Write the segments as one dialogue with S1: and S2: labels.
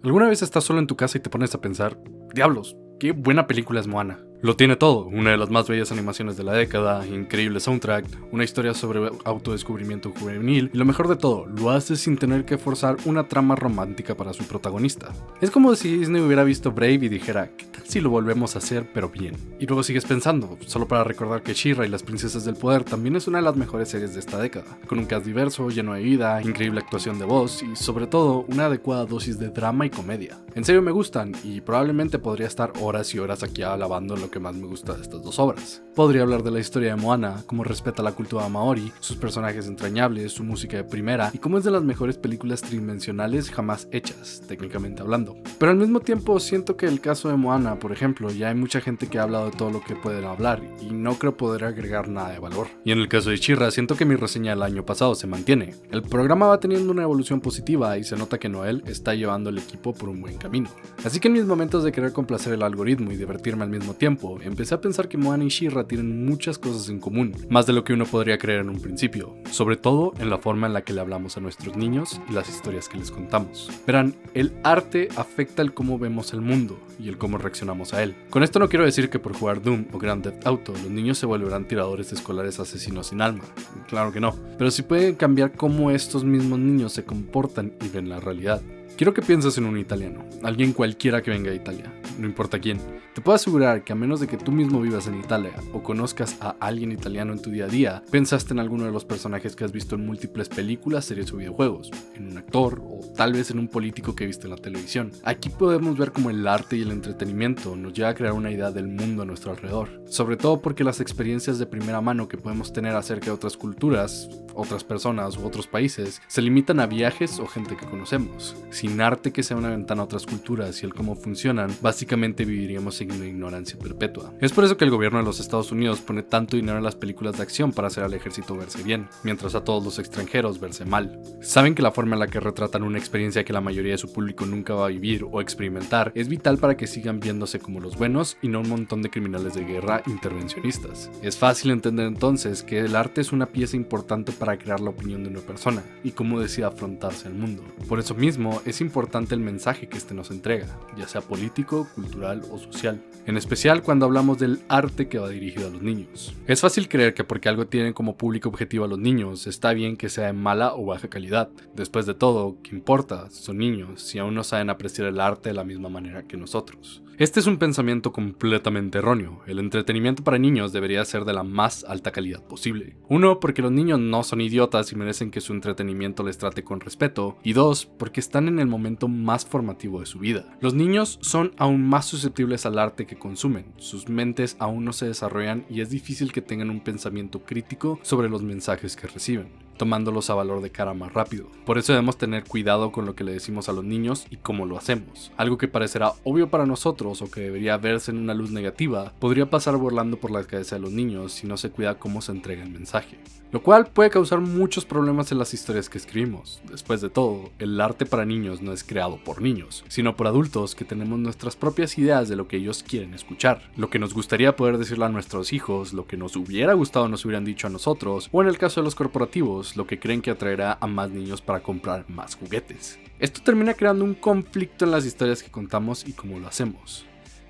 S1: ¿Alguna vez estás solo en tu casa y te pones a pensar, diablos, qué buena película es Moana? Lo tiene todo, una de las más bellas animaciones de la década, increíble soundtrack, una historia sobre autodescubrimiento juvenil y lo mejor de todo, lo hace sin tener que forzar una trama romántica para su protagonista. Es como si Disney hubiera visto Brave y dijera, ¿qué tal si lo volvemos a hacer pero bien? Y luego sigues pensando, solo para recordar que She-Ra y las Princesas del Poder también es una de las mejores series de esta década, con un cast diverso, lleno de vida, increíble actuación de voz y sobre todo una adecuada dosis de drama y comedia. En serio me gustan y probablemente podría estar horas y horas aquí alabando lo que más me gusta de estas dos obras. Podría hablar de la historia de Moana, cómo respeta la cultura maori, sus personajes entrañables, su música de primera y cómo es de las mejores películas tridimensionales jamás hechas, técnicamente hablando. Pero al mismo tiempo siento que el caso de Moana, por ejemplo, ya hay mucha gente que ha hablado de todo lo que pueden hablar y no creo poder agregar nada de valor. Y en el caso de She-Ra siento que mi reseña del año pasado se mantiene. El programa va teniendo una evolución positiva y se nota que Noel está llevando el equipo por un buen camino. Así que en mis momentos de querer complacer el algoritmo y divertirme al mismo tiempo, empecé a pensar que Moana y She-Ra tienen muchas cosas en común, más de lo que uno podría creer en un principio, sobre todo en la forma en la que le hablamos a nuestros niños y las historias que les contamos. Verán, el arte afecta el cómo vemos el mundo y el cómo reaccionamos a él. Con esto no quiero decir que por jugar Doom o Grand Theft Auto los niños se volverán tiradores escolares asesinos sin alma, claro que no, pero sí pueden cambiar cómo estos mismos niños se comportan y ven la realidad. Quiero que pienses en un italiano, alguien cualquiera que venga de Italia, no importa quién. Te puedo asegurar que a menos de que tú mismo vivas en Italia o conozcas a alguien italiano en tu día a día, pensaste en alguno de los personajes que has visto en múltiples películas, series o videojuegos, en un actor o tal vez en un político que viste en la televisión. Aquí podemos ver cómo el arte y el entretenimiento nos lleva a crear una idea del mundo a nuestro alrededor, sobre todo porque las experiencias de primera mano que podemos tener acerca de otras culturas, otras personas u otros países, se limitan a viajes o gente que conocemos. Sin arte que sea una ventana a otras culturas y el cómo funcionan, básicamente viviríamos en una ignorancia perpetua. Es por eso que el gobierno de los Estados Unidos pone tanto dinero en las películas de acción para hacer al ejército verse bien, mientras a todos los extranjeros verse mal. Saben que la forma en la que retratan una experiencia que la mayoría de su público nunca va a vivir o experimentar es vital para que sigan viéndose como los buenos y no un montón de criminales de guerra intervencionistas. Es fácil entender entonces que el arte es una pieza importante para crear la opinión de una persona y cómo decide afrontarse al mundo. Por eso mismo es importante el mensaje que este nos entrega, ya sea político, cultural o social, en especial cuando hablamos del arte que va dirigido a los niños. Es fácil creer que porque algo tiene como público objetivo a los niños, está bien que sea de mala o baja calidad. Después de todo, ¿qué importa? Son niños y aún no saben apreciar el arte de la misma manera que nosotros. Este es un pensamiento completamente erróneo. El entretenimiento para niños debería ser de la más alta calidad posible. Uno, porque los niños no son idiotas y merecen que su entretenimiento les trate con respeto. Y dos, porque están en el momento más formativo de su vida. Los niños son aún más susceptibles al arte que consumen. Sus mentes aún no se desarrollan y es difícil que tengan un pensamiento crítico sobre los mensajes que reciben, tomándolos a valor de cara más rápido. Por eso debemos tener cuidado con lo que le decimos a los niños y cómo lo hacemos. Algo que parecerá obvio para nosotros o que debería verse en una luz negativa, podría pasar volando por la cabeza de los niños si no se cuida cómo se entrega el mensaje. Lo cual puede causar muchos problemas en las historias que escribimos. Después de todo, el arte para niños no es creado por niños, sino por adultos que tenemos nuestras propias ideas de lo que ellos quieren escuchar, lo que nos gustaría poder decirle a nuestros hijos, lo que nos hubiera gustado nos hubieran dicho a nosotros, o en el caso de los corporativos, lo que creen que atraerá a más niños para comprar más juguetes. Esto termina creando un conflicto en las historias que contamos y cómo lo hacemos.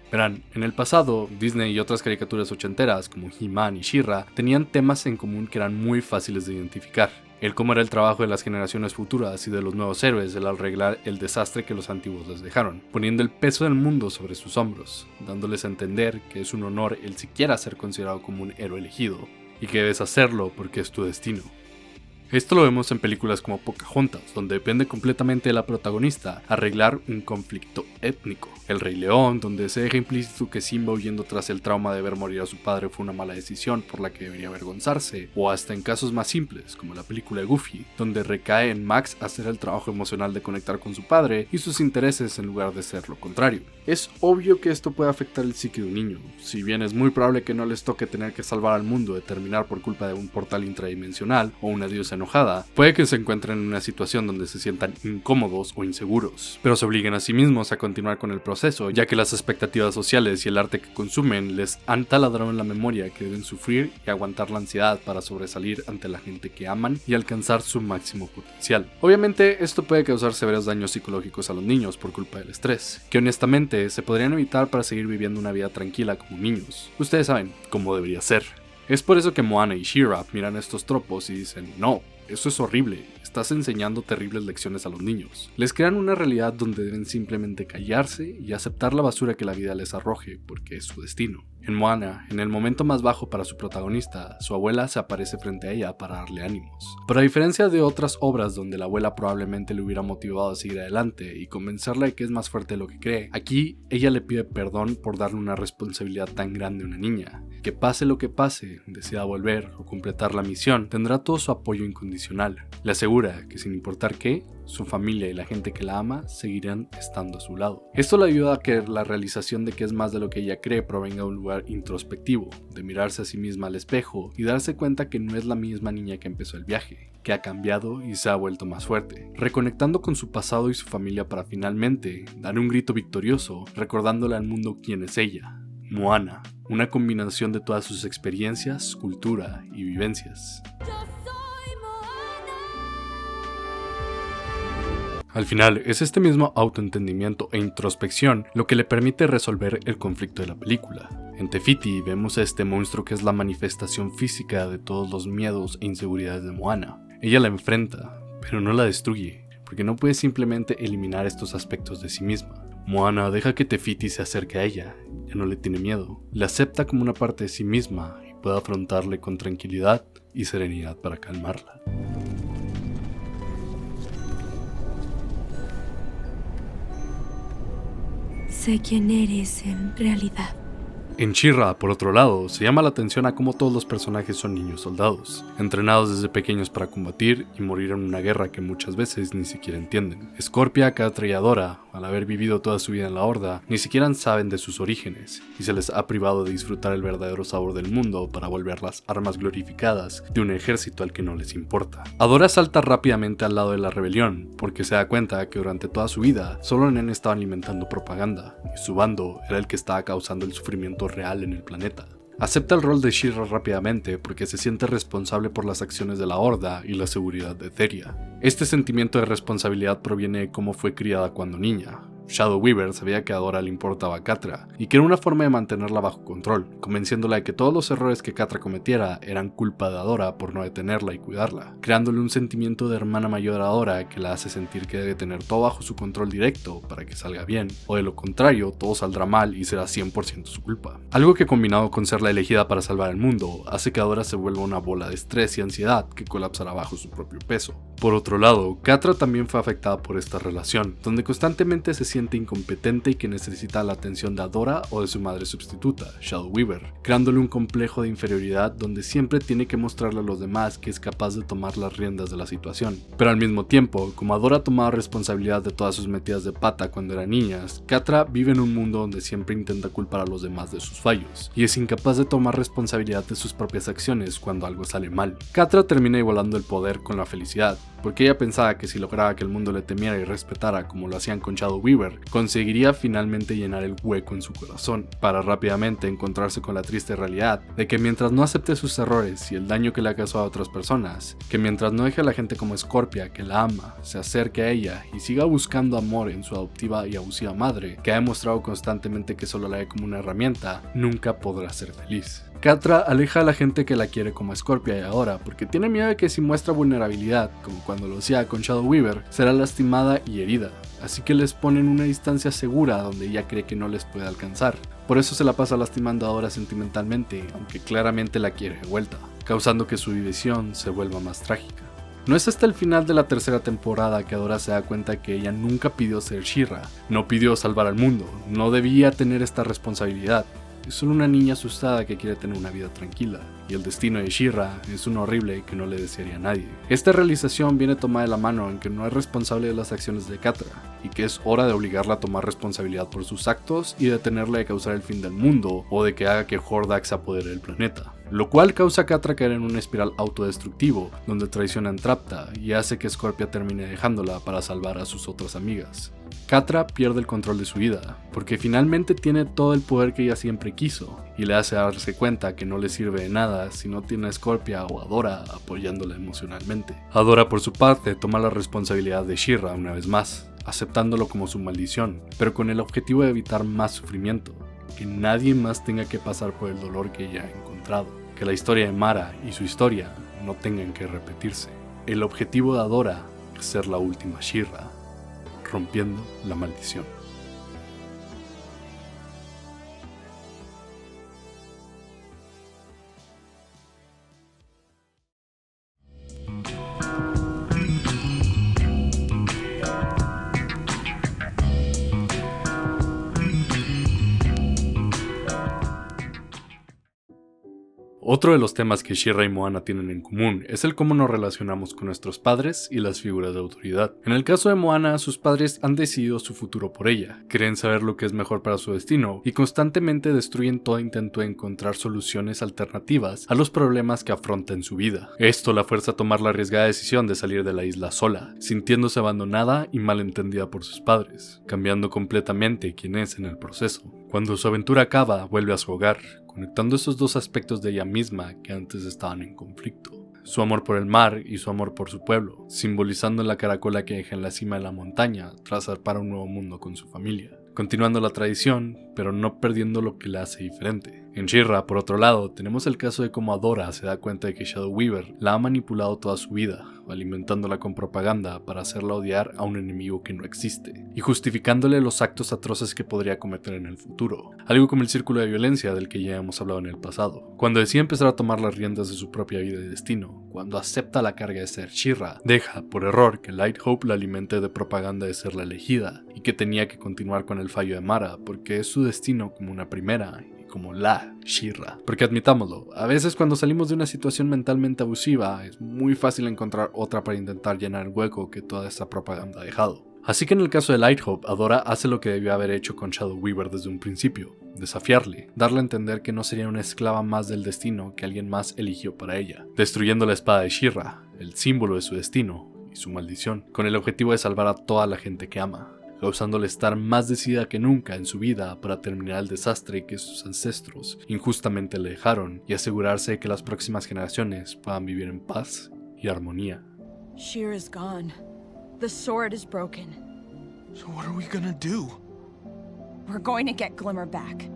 S1: Verán, en el pasado, Disney y otras caricaturas ochenteras como He-Man y She-Ra tenían temas en común que eran muy fáciles de identificar. El cómo era el trabajo de las generaciones futuras y de los nuevos héroes el arreglar el desastre que los antiguos les dejaron, poniendo el peso del mundo sobre sus hombros, dándoles a entender que es un honor el siquiera ser considerado como un héroe elegido, y que debes hacerlo porque es tu destino. Esto lo vemos en películas como Pocahontas, donde depende completamente de la protagonista arreglar un conflicto étnico. El Rey León, donde se deja implícito que Simba, huyendo tras el trauma de ver morir a su padre, fue una mala decisión por la que debería avergonzarse, o hasta en casos más simples, como la película de Goofy, donde recae en Max hacer el trabajo emocional de conectar con su padre y sus intereses en lugar de ser lo contrario. Es obvio que esto puede afectar el psique de un niño, si bien es muy probable que no les toque tener que salvar al mundo de terminar por culpa de un portal intradimensional o una diosa enojada, puede que se encuentren en una situación donde se sientan incómodos o inseguros, pero se obliguen a sí mismos a continuar con el proceso, ya que las expectativas sociales y el arte que consumen les han taladrado en la memoria que deben sufrir y aguantar la ansiedad para sobresalir ante la gente que aman y alcanzar su máximo potencial. Obviamente, esto puede causar severos daños psicológicos a los niños por culpa del estrés, que honestamente se podrían evitar para seguir viviendo una vida tranquila como niños. Ustedes saben cómo debería ser. Es por eso que Moana y She-Ra miran estos tropos y dicen, no, eso es horrible, estás enseñando terribles lecciones a los niños. Les crean una realidad donde deben simplemente callarse y aceptar la basura que la vida les arroje porque es su destino. En Moana, en el momento más bajo para su protagonista, su abuela se aparece frente a ella para darle ánimos. Pero a diferencia de otras obras donde la abuela probablemente le hubiera motivado a seguir adelante y convencerla de que es más fuerte de lo que cree, aquí ella le pide perdón por darle una responsabilidad tan grande a una niña. Que pase lo que pase, decida volver o completar la misión, tendrá todo su apoyo incondicional. Le asegura que sin importar qué, su familia y la gente que la ama seguirán estando a su lado. Esto le ayuda a que la realización de que es más de lo que ella cree provenga de un lugar introspectivo, de mirarse a sí misma al espejo y darse cuenta que no es la misma niña que empezó el viaje, que ha cambiado y se ha vuelto más fuerte, reconectando con su pasado y su familia para finalmente dar un grito victorioso, recordándole al mundo quién es ella. Moana, una combinación de todas sus experiencias, cultura y vivencias. Al final, es este mismo autoentendimiento e introspección lo que le permite resolver el conflicto de la película. En Te Fiti vemos a este monstruo que es la manifestación física de todos los miedos e inseguridades de Moana. Ella la enfrenta, pero no la destruye, porque no puede simplemente eliminar estos aspectos de sí misma. Moana deja que Te Fiti se acerque a ella, ya no le tiene miedo, la acepta como una parte de sí misma y puede afrontarle con tranquilidad y serenidad para calmarla.
S2: Sé quién eres en realidad.
S1: En She-Ra, por otro lado, se llama la atención a cómo todos los personajes son niños soldados, entrenados desde pequeños para combatir y morir en una guerra que muchas veces ni siquiera entienden. Scorpia, Catra y Adora, al haber vivido toda su vida en la Horda, ni siquiera saben de sus orígenes, y se les ha privado de disfrutar el verdadero sabor del mundo para volverlas armas glorificadas de un ejército al que no les importa. Adora salta rápidamente al lado de la rebelión, porque se da cuenta que durante toda su vida solo han estado alimentando propaganda, y su bando era el que estaba causando el sufrimiento real en el planeta. Acepta el rol de She-Ra rápidamente porque se siente responsable por las acciones de la Horda y la seguridad de Etheria. Este sentimiento de responsabilidad proviene de cómo fue criada cuando niña. Shadow Weaver sabía que a Adora le importaba a Catra y que era una forma de mantenerla bajo control, convenciéndola de que todos los errores que Catra cometiera eran culpa de Adora por no detenerla y cuidarla, creándole un sentimiento de hermana mayor a Adora que la hace sentir que debe tener todo bajo su control directo para que salga bien, o de lo contrario todo saldrá mal y será 100% su culpa. Algo que combinado con ser la elegida para salvar el mundo, hace que Adora se vuelva una bola de estrés y ansiedad que colapsará bajo su propio peso. Por otro lado, Catra también fue afectada por esta relación, donde constantemente se siente incompetente y que necesita la atención de Adora o de su madre sustituta, Shadow Weaver, creándole un complejo de inferioridad donde siempre tiene que mostrarle a los demás que es capaz de tomar las riendas de la situación. Pero al mismo tiempo, como Adora tomaba responsabilidad de todas sus metidas de pata cuando eran niñas, Catra vive en un mundo donde siempre intenta culpar a los demás de sus fallos, y es incapaz de tomar responsabilidad de sus propias acciones cuando algo sale mal. Catra termina igualando el poder con la felicidad, porque ella pensaba que si lograba que el mundo le temiera y respetara como lo hacían con Shadow Weaver, conseguiría finalmente llenar el hueco en su corazón, para rápidamente encontrarse con la triste realidad de que mientras no acepte sus errores y el daño que le ha causado a otras personas, que mientras no deje a la gente como Scorpia, que la ama, se acerque a ella y siga buscando amor en su adoptiva y abusiva madre, que ha demostrado constantemente que solo la ve como una herramienta, nunca podrá ser feliz. Catra aleja a la gente que la quiere como Scorpia y Adora porque tiene miedo de que si muestra vulnerabilidad, como cuando lo hacía con Shadow Weaver, será lastimada y herida, así que les pone en una distancia segura donde ella cree que no les puede alcanzar. Por eso se la pasa lastimando a Adora sentimentalmente, aunque claramente la quiere de vuelta, causando que su división se vuelva más trágica. No es hasta el final de la tercera temporada que Adora se da cuenta que ella nunca pidió ser She-Ra, no pidió salvar al mundo, no debía tener esta responsabilidad. Es solo una niña asustada que quiere tener una vida tranquila, y el destino de She-Ra es uno horrible que no le desearía a nadie. Esta realización viene tomada de la mano en que no es responsable de las acciones de Catra, y que es hora de obligarla a tomar responsabilidad por sus actos y detenerla de causar el fin del mundo o de que haga que Hordax se apodere del planeta. lo cual causa a Catra caer en una espiral autodestructivo donde traiciona a Entrapta y hace que Scorpia termine dejándola para salvar a sus otras amigas. Catra pierde el control de su vida, porque finalmente tiene todo el poder que ella siempre quiso, y le hace darse cuenta que no le sirve de nada si no tiene a Scorpia o a Adora apoyándola emocionalmente. Adora por su parte toma la responsabilidad de She-Ra una vez más, aceptándolo como su maldición, pero con el objetivo de evitar más sufrimiento, que nadie más tenga que pasar por el dolor que ella ha encontrado, que la historia de Mara y su historia no tengan que repetirse. El objetivo de Adora es ser la última She-Ra, rompiendo la maldición. Otro de los temas que She-Ra y Moana tienen en común es el cómo nos relacionamos con nuestros padres y las figuras de autoridad. En el caso de Moana, sus padres han decidido su futuro por ella, creen saber lo que es mejor para su destino y constantemente destruyen todo intento de encontrar soluciones alternativas a los problemas que afronta en su vida. Esto la fuerza a tomar la arriesgada decisión de salir de la isla sola, sintiéndose abandonada y malentendida por sus padres, cambiando completamente quién es en el proceso. Cuando su aventura acaba, vuelve a su hogar, conectando esos dos aspectos de ella misma que antes estaban en conflicto. Su amor por el mar y su amor por su pueblo, simbolizando la caracola que deja en la cima de la montaña tras zarpar a un nuevo mundo con su familia. Continuando la tradición, pero no perdiendo lo que la hace diferente. En She-Ra, por otro lado, tenemos el caso de cómo Adora se da cuenta de que Shadow Weaver la ha manipulado toda su vida, alimentándola con propaganda para hacerla odiar a un enemigo que no existe, y justificándole los actos atroces que podría cometer en el futuro, algo como el círculo de violencia del que ya hemos hablado en el pasado. Cuando decide empezar a tomar las riendas de su propia vida y destino, cuando acepta la carga de ser She-Ra, deja, por error, que Light Hope la alimente de propaganda de ser la elegida, y que tenía que continuar con el fallo de Mara, porque es su destino como una primera, como la She-Ra. Porque admitámoslo, a veces cuando salimos de una situación mentalmente abusiva es muy fácil encontrar otra para intentar llenar el hueco que toda esta propaganda ha dejado. Así que en el caso de Light Hope, Adora hace lo que debió haber hecho con Shadow Weaver desde un principio, desafiarle, darle a entender que no sería una esclava más del destino que alguien más eligió para ella, destruyendo la espada de She-Ra, el símbolo de su destino y su maldición, con el objetivo de salvar a toda la gente que ama, causándole estar más decidida que nunca en su vida para terminar el desastre que sus ancestros injustamente le dejaron y asegurarse de que las próximas generaciones puedan vivir en paz y armonía.
S3: She-Ra is gone. The sword is broken.
S4: So what are we gonna do?
S3: We're going to get Glimmer back.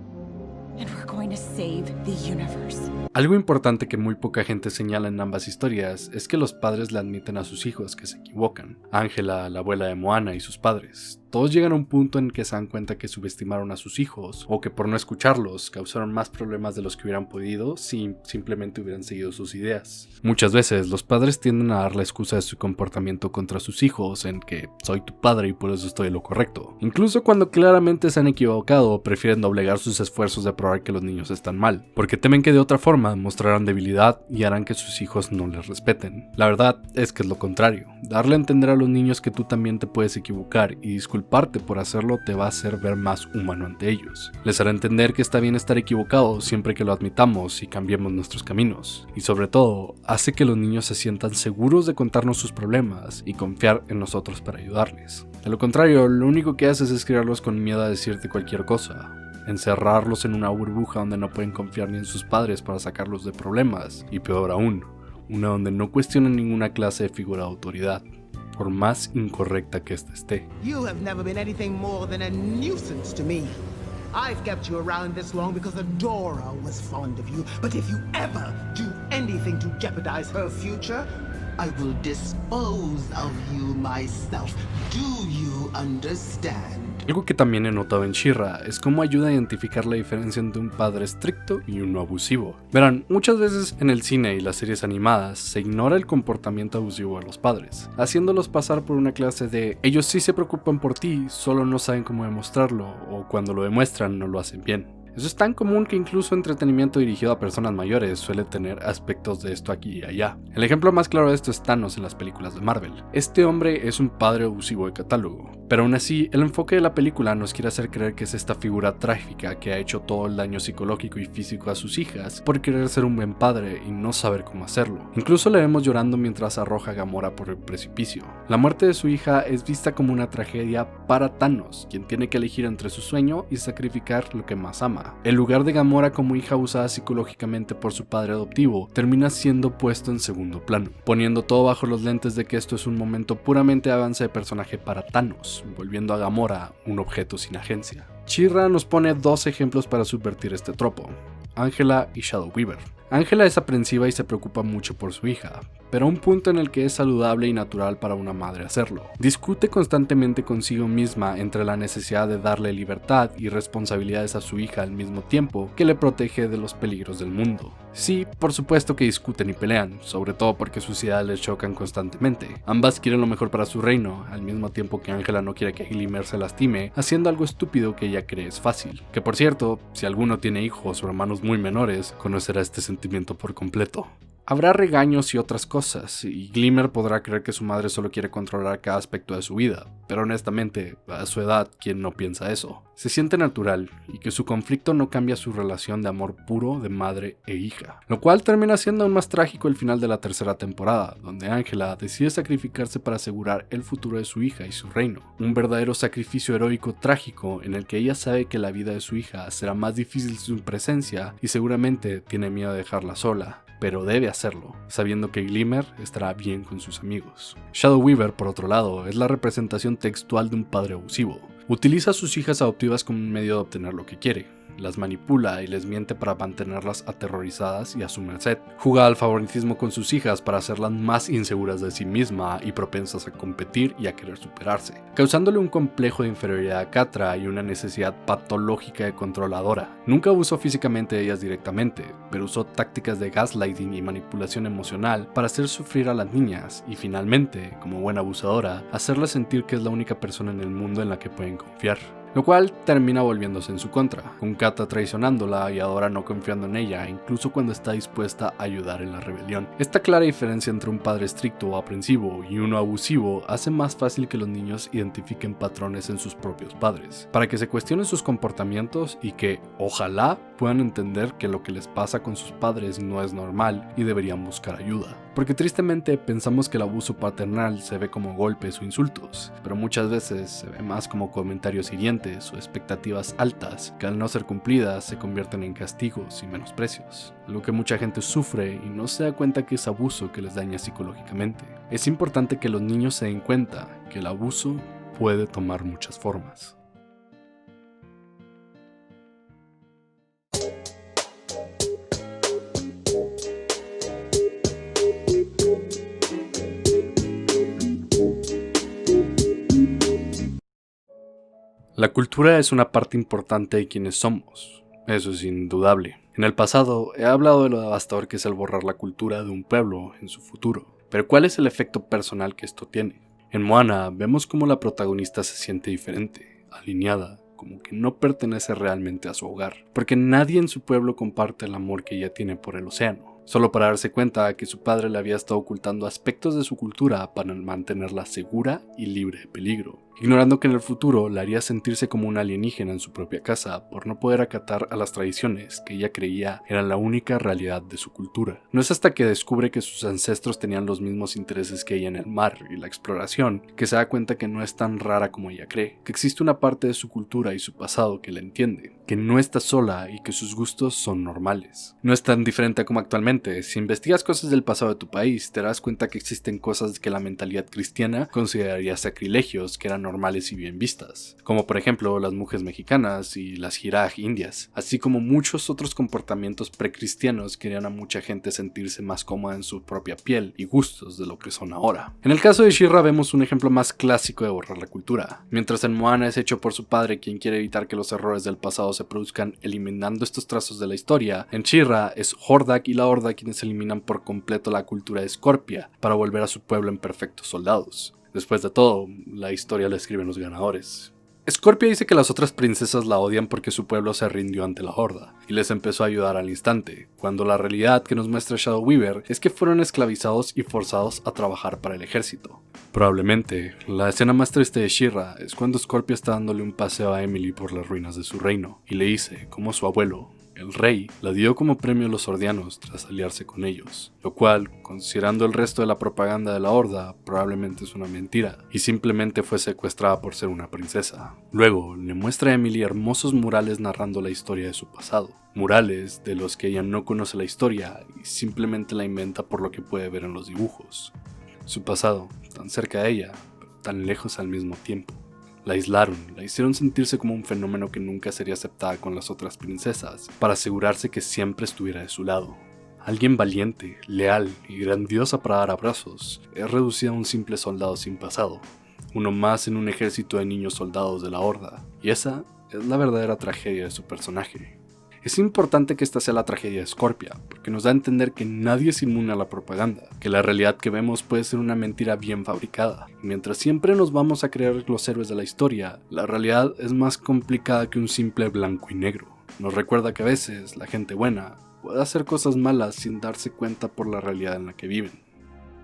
S3: And we're going to save the universe.
S1: Algo importante que muy poca gente señala en ambas historias es que los padres le admiten a sus hijos que se equivocan. Ángela, la abuela de Moana, y sus padres, todos llegan a un punto en que se dan cuenta que subestimaron a sus hijos, o que por no escucharlos causaron más problemas de los que hubieran podido si simplemente hubieran seguido sus ideas. Muchas veces los padres tienden a dar la excusa de su comportamiento contra sus hijos en que soy tu padre y por eso estoy en lo correcto. Incluso cuando claramente se han equivocado, prefieren doblegar sus esfuerzos de probar que los niños están mal, porque temen que de otra forma mostrarán debilidad y harán que sus hijos no les respeten. La verdad es que es lo contrario. Darle a entender a los niños que tú también te puedes equivocar y disculparte por hacerlo te va a hacer ver más humano ante ellos. Les hará entender que está bien estar equivocado siempre que lo admitamos y cambiemos nuestros caminos. Y sobre todo, hace que los niños se sientan seguros de contarnos sus problemas y confiar en nosotros para ayudarles. De lo contrario, lo único que haces es criarlos con miedo a decirte cualquier cosa, encerrarlos en una burbuja donde no pueden confiar ni en sus padres para sacarlos de problemas, y peor aún, una donde no cuestionan ninguna clase de figura de autoridad, por más incorrecta que ésta esté.
S5: You have never been anything more than a nuisance to me. I've kept you around this long because Adora was fond of you, but if you ever do anything to jeopardize her future, I will dispose of you myself. Do you understand?
S1: Algo que también he notado en She-Ra es cómo ayuda a identificar la diferencia entre un padre estricto y uno abusivo. Verán, muchas veces en el cine y las series animadas se ignora el comportamiento abusivo de los padres, haciéndolos pasar por una clase de ellos sí se preocupan por ti, solo no saben cómo demostrarlo, o cuando lo demuestran no lo hacen bien. Eso es tan común que incluso entretenimiento dirigido a personas mayores suele tener aspectos de esto aquí y allá. El ejemplo más claro de esto es Thanos en las películas de Marvel. Este hombre es un padre abusivo de catálogo, Pero aún así, el enfoque de la película nos quiere hacer creer que es esta figura trágica que ha hecho todo el daño psicológico y físico a sus hijas por querer ser un buen padre y no saber cómo hacerlo. Incluso le vemos llorando mientras arroja a Gamora por el precipicio. La muerte de su hija es vista como una tragedia para Thanos, quien tiene que elegir entre su sueño y sacrificar lo que más ama. El lugar de Gamora como hija usada psicológicamente por su padre adoptivo termina siendo puesto en segundo plano, poniendo todo bajo los lentes de que esto es un momento puramente de avance de personaje para Thanos, volviendo a Gamora un objeto sin agencia. She-Ra nos pone dos ejemplos para subvertir este tropo: Angela y Shadow Weaver. Angela es aprensiva y se preocupa mucho por su hija, pero a un punto en el que es saludable y natural para una madre hacerlo. Discute constantemente consigo misma entre la necesidad de darle libertad y responsabilidades a su hija al mismo tiempo que le protege de los peligros del mundo. Sí, por supuesto que discuten y pelean, sobre todo porque sus ideas les chocan constantemente. Ambas quieren lo mejor para su reino, al mismo tiempo que Angela no quiere que Glimmer se lastime, haciendo algo estúpido que ella cree es fácil. Que por cierto, si alguno tiene hijos o hermanos muy menores, conocerá este sentimiento por completo. Habrá regaños y otras cosas, y Glimmer podrá creer que su madre solo quiere controlar cada aspecto de su vida, pero honestamente, a su edad, ¿quién no piensa eso? Se siente natural, y que su conflicto no cambia su relación de amor puro de madre e hija, lo cual termina siendo aún más trágico el final de la tercera temporada, donde Angela decide sacrificarse para asegurar el futuro de su hija y su reino. Un verdadero sacrificio heroico trágico en el que ella sabe que la vida de su hija será más difícil sin su presencia y seguramente tiene miedo de dejarla sola, pero debe hacerlo, sabiendo que Glimmer estará bien con sus amigos. Shadow Weaver, por otro lado, es la representación textual de un padre abusivo. Utiliza a sus hijas adoptivas como un medio de obtener lo que quiere. Las manipula y les miente para mantenerlas aterrorizadas y a su merced. Juega al favoritismo con sus hijas para hacerlas más inseguras de sí misma y propensas a competir y a querer superarse, causándole un complejo de inferioridad a Catra y una necesidad patológica de controladora. Nunca abusó físicamente de ellas directamente, pero usó tácticas de gaslighting y manipulación emocional para hacer sufrir a las niñas y finalmente, como buena abusadora, hacerlas sentir que es la única persona en el mundo en la que pueden confiar. Lo cual termina volviéndose en su contra, con Catra traicionándola y ahora no confiando en ella, incluso cuando está dispuesta a ayudar en la rebelión. Esta clara diferencia entre un padre estricto o aprensivo y uno abusivo hace más fácil que los niños identifiquen patrones en sus propios padres, para que se cuestionen sus comportamientos y que, ojalá, puedan entender que lo que les pasa con sus padres no es normal y deberían buscar ayuda. Porque tristemente pensamos que el abuso paternal se ve como golpes o insultos, pero muchas veces se ve más como comentarios hirientes o expectativas altas que al no ser cumplidas se convierten en castigos y menosprecios, algo que mucha gente sufre y no se da cuenta que es abuso que les daña psicológicamente. Es importante que los niños se den cuenta que el abuso puede tomar muchas formas. La cultura es una parte importante de quienes somos, eso es indudable. En el pasado he hablado de lo devastador que es el borrar la cultura de un pueblo en su futuro, pero ¿cuál es el efecto personal que esto tiene? En Moana vemos cómo la protagonista se siente diferente, alineada, como que no pertenece realmente a su hogar, porque nadie en su pueblo comparte el amor que ella tiene por el océano. Solo para darse cuenta que su padre le había estado ocultando aspectos de su cultura para mantenerla segura y libre de peligro, ignorando que en el futuro la haría sentirse como una alienígena en su propia casa por no poder acatar a las tradiciones que ella creía eran la única realidad de su cultura. No es hasta que descubre que sus ancestros tenían los mismos intereses que ella en el mar y la exploración que se da cuenta que no es tan rara como ella cree, que existe una parte de su cultura y su pasado que la entiende, que no está sola y que sus gustos son normales. No es tan diferente como actualmente. Si investigas cosas del pasado de tu país, te darás cuenta que existen cosas que la mentalidad cristiana consideraría sacrilegios que eran normales y bien vistas, como por ejemplo las mujeres mexicanas y las jiraj indias, así como muchos otros comportamientos precristianos que harían a mucha gente sentirse más cómoda en su propia piel y gustos de lo que son ahora. En el caso de She-Ra vemos un ejemplo más clásico de borrar la cultura. Mientras en Moana es hecho por su padre quien quiere evitar que los errores del pasado se produzcan eliminando estos trazos de la historia, en She-Ra es Hordak y la Horda quienes eliminan por completo la cultura de Scorpia para volver a su pueblo en perfectos soldados. Después de todo, la historia la escriben los ganadores. Scorpia dice que las otras princesas la odian porque su pueblo se rindió ante la Horda y les empezó a ayudar al instante, cuando la realidad que nos muestra Shadow Weaver es que fueron esclavizados y forzados a trabajar para el ejército. Probablemente, la escena más triste de She-Ra es cuando Scorpia está dándole un paseo a Emily por las ruinas de su reino y le dice cómo su abuelo, el rey, la dio como premio a los Hordianos tras aliarse con ellos, lo cual, considerando el resto de la propaganda de la Horda, probablemente es una mentira, y simplemente fue secuestrada por ser una princesa. Luego, le muestra a Emily hermosos murales narrando la historia de su pasado, murales de los que ella no conoce la historia y simplemente la inventa por lo que puede ver en los dibujos. Su pasado, tan cerca de ella, pero tan lejos al mismo tiempo. La aislaron, la hicieron sentirse como un fenómeno que nunca sería aceptada con las otras princesas, para asegurarse que siempre estuviera de su lado. Alguien valiente, leal y grandiosa para dar abrazos, es reducida a un simple soldado sin pasado, uno más en un ejército de niños soldados de la Horda, y esa es la verdadera tragedia de su personaje. Es importante que esta sea la tragedia de Scorpia, porque nos da a entender que nadie es inmune a la propaganda, que la realidad que vemos puede ser una mentira bien fabricada. Y mientras siempre nos vamos a creer los héroes de la historia, la realidad es más complicada que un simple blanco y negro. Nos recuerda que a veces la gente buena puede hacer cosas malas sin darse cuenta por la realidad en la que viven.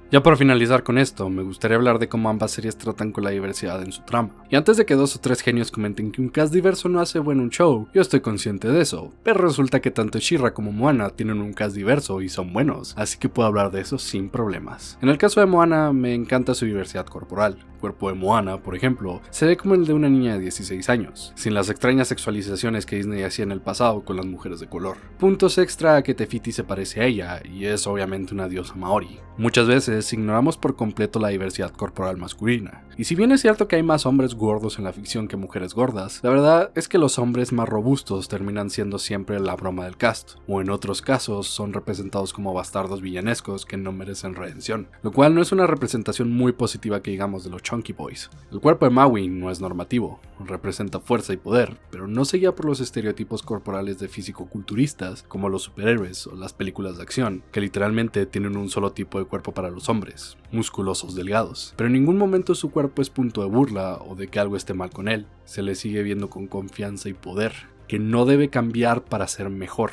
S1: Ya para finalizar con esto, me gustaría hablar de cómo ambas series tratan con la diversidad en su trama. Y antes de que 2 o 3 genios comenten que un cast diverso no hace bueno un show, yo estoy consciente de eso, pero resulta que tanto She-Ra como Moana tienen un cast diverso y son buenos, así que puedo hablar de eso sin problemas. En el caso de Moana, me encanta su diversidad corporal. El cuerpo de Moana, por ejemplo, se ve como el de una niña de 16 años, sin las extrañas sexualizaciones que Disney hacía en el pasado con las mujeres de color. Puntos extra a que Te-Fiti se parece a ella, y es obviamente una diosa maori. Muchas veces ignoramos por completo la diversidad corporal masculina, y si bien es cierto que hay más hombres gordos en la ficción que mujeres gordas, la verdad es que los hombres más robustos terminan siendo siempre la broma del cast, o en otros casos son representados como bastardos villanescos que no merecen redención, lo cual no es una representación muy positiva que digamos de los Chunky Boys. El cuerpo de Maui no es normativo, representa fuerza y poder, pero no se guía por los estereotipos corporales de físico-culturistas como los superhéroes o las películas de acción, que literalmente tienen un solo tipo de cuerpo para los hombres, musculosos delgados, pero en ningún momento su cuerpo es punto de burla o de que algo esté mal con él, se le sigue viendo con confianza y poder, que no debe cambiar para ser mejor.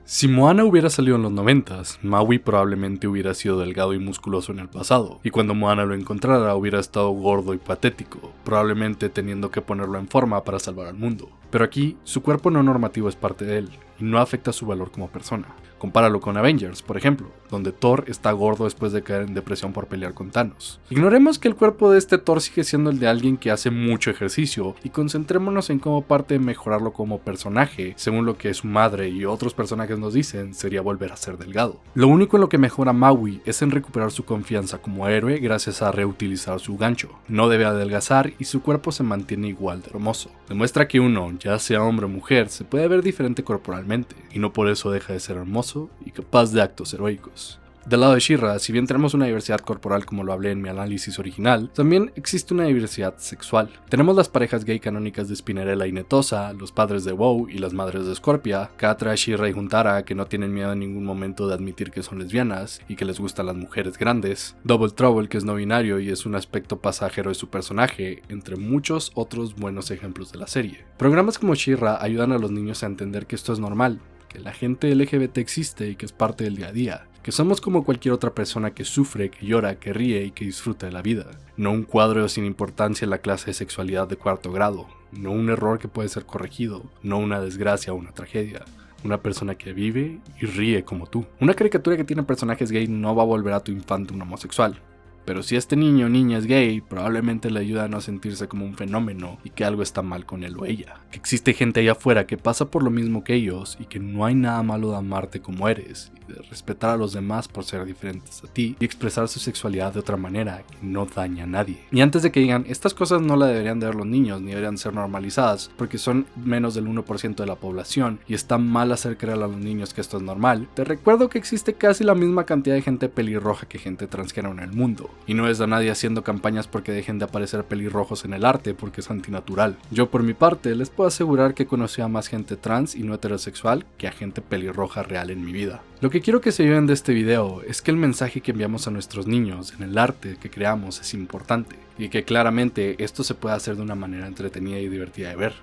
S1: Si Moana hubiera salido en los 90s, Maui probablemente hubiera sido delgado y musculoso en el pasado, y cuando Moana lo encontrara hubiera estado gordo y patético, probablemente teniendo que ponerlo en forma para salvar al mundo. Pero aquí, su cuerpo no normativo es parte de él, y no afecta su valor como persona. Compáralo con Avengers, por ejemplo, donde Thor está gordo después de caer en depresión por pelear con Thanos. Ignoremos que el cuerpo de este Thor sigue siendo el de alguien que hace mucho ejercicio y concentrémonos en cómo parte de mejorarlo como personaje, según lo que su madre y otros personajes nos dicen, sería volver a ser delgado. Lo único en lo que mejora Maui es en recuperar su confianza como héroe gracias a reutilizar su gancho. No debe adelgazar y su cuerpo se mantiene igual de hermoso. Demuestra que uno, ya sea hombre o mujer, se puede ver diferente corporalmente y no por eso deja de ser hermoso y capaz de actos heroicos. Del lado de She-Ra, si bien tenemos una diversidad corporal como lo hablé en mi análisis original, también existe una diversidad sexual. Tenemos las parejas gay canónicas de Spinnerella y Netosa, los padres de Wow y las madres de Scorpia, Catra, She-Ra y Huntara, que no tienen miedo en ningún momento de admitir que son lesbianas y que les gustan las mujeres grandes, Double Trouble, que es no binario y es un aspecto pasajero de su personaje, entre muchos otros buenos ejemplos de la serie. Programas como She-Ra ayudan a los niños a entender que esto es normal, que la gente LGBT existe y que es parte del día a día, que somos como cualquier otra persona que sufre, que llora, que ríe y que disfruta de la vida, no un cuadro sin importancia en la clase de sexualidad de 4º grado, no un error que puede ser corregido, no una desgracia o una tragedia. Una persona que vive y ríe como tú. Una caricatura que tiene personajes gay no va a volver a tu infante un homosexual. Pero si este niño o niña es gay, probablemente le ayuda a no sentirse como un fenómeno y que algo está mal con él o ella. Que existe gente allá afuera que pasa por lo mismo que ellos y que no hay nada malo de amarte como eres y de respetar a los demás por ser diferentes a ti y expresar su sexualidad de otra manera que no daña a nadie. Y antes de que digan, estas cosas no la deberían de ver los niños ni deberían ser normalizadas porque son menos del 1% de la población y está mal hacer creer a los niños que esto es normal, te recuerdo que existe casi la misma cantidad de gente pelirroja que gente transgénero en el mundo. Y no es a nadie haciendo campañas porque dejen de aparecer pelirrojos en el arte porque es antinatural. Yo por mi parte les puedo asegurar que conocí a más gente trans y no heterosexual que a gente pelirroja real en mi vida. Lo que quiero que se lleven de este video es que el mensaje que enviamos a nuestros niños en el arte que creamos es importante y que claramente esto se puede hacer de una manera entretenida y divertida de ver,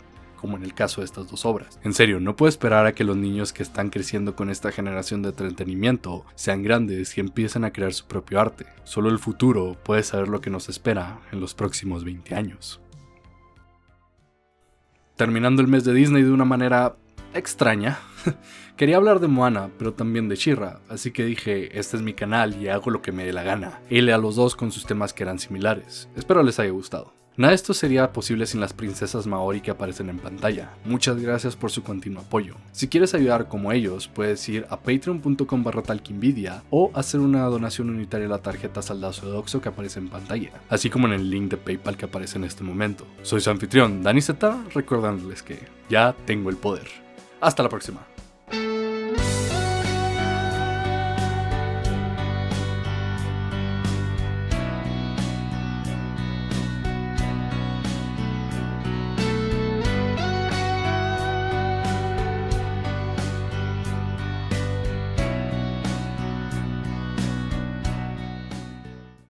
S1: como en el caso de estas dos obras. En serio, no puedo esperar a que los niños que están creciendo con esta generación de entretenimiento sean grandes y empiecen a crear su propio arte. Solo el futuro puede saber lo que nos espera en los próximos 20 años. Terminando el mes de Disney de una manera extraña, quería hablar de Moana, pero también de She-Ra, así que dije, este es mi canal y hago lo que me dé la gana. Hile a los dos con sus temas que eran similares. Espero les haya gustado. Nada de esto sería posible sin las princesas Maori que aparecen en pantalla. Muchas gracias por su continuo apoyo. Si quieres ayudar como ellos, puedes ir a patreon.com/talkinvidia o hacer una donación unitaria a la tarjeta saldazo de Oxxo que aparece en pantalla, así como en el link de PayPal que aparece en este momento. Soy su anfitrión, Dani Z, recordándoles que ya tengo el poder. Hasta la próxima.